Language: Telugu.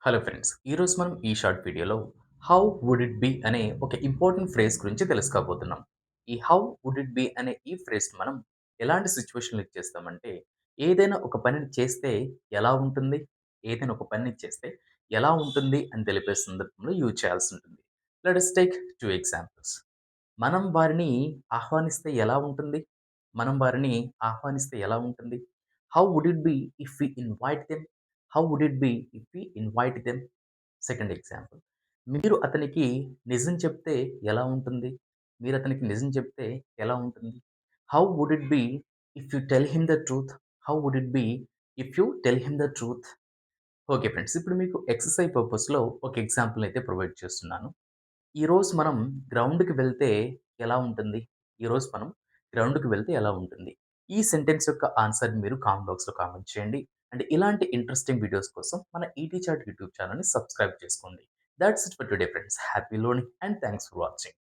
Hello friends. ఈరోజు మనం ఈ షార్ట్ వీడియోలో 'హౌ వుడ్ ఇట్ బి' అనే ఒక ఇంపార్టెంట్ ఫ్రేజ్ గురించి తెలుసుకోబోతున్నాం. ఈ 'హౌ వుడ్ ఇట్ బి' అనే ఈ ఫ్రేజ్‌ని మనం ఎలాంటి సిట్యుయేషన్‌లో యూజ్ చేస్తామంటే, ఏదైనా ఒక పనిని చేస్తే ఎలా ఉంటుంది? ఏదైనా ఒక పనిని చేస్తే ఎలా ఉంటుంది అని తెలిపే సందర్భంలో యూజ్ చేయాల్సి ఉంటుంది. Let us take 2 examples. మనం వారిని ఆహ్వానిస్తే ఎలా ఉంటుంది? మనం వారిని ఆహ్వానిస్తే ఎలా ఉంటుంది? How would it be if we invite them? How would it be if we invite them? Second example. మీరు అతనికి నిజం చెప్తే ఎలా ఉంటుంది? మీరు అతనికి నిజం చెప్తే ఎలా ఉంటుంది? How would it be if you tell him the truth? How would it be if you tell him the truth? Okay friends. ఇప్పుడు మీకు ఎక్సర్‌సైజ్ పర్పస్‌లో ఒక ఎగ్జాంపుల్ అయితే ప్రొవైడ్ చేస్తున్నాను. ఈరోజు మనం గ్రౌండ్‌కి వెళ్తే ఎలా ఉంటుంది? ఈరోజు మనం గ్రౌండ్‌కి వెళ్తే ఎలా ఉంటుంది? ఈ సెంటెన్స్ యొక్క ఆన్సర్‌ని మీరు కామెంట్ బాక్స్‌లో కామెంట్ చేయండి. అండ్ ఇలాంటి ఇంట్రెస్టింగ్ వీడియోస్ కోసం మన ఈటీ చాట్ యూట్యూబ్ ఛానెల్‌ని సబ్స్క్రైబ్ చేసుకోండి. Thoughts it for today friends. Happy learning and thanks for watching.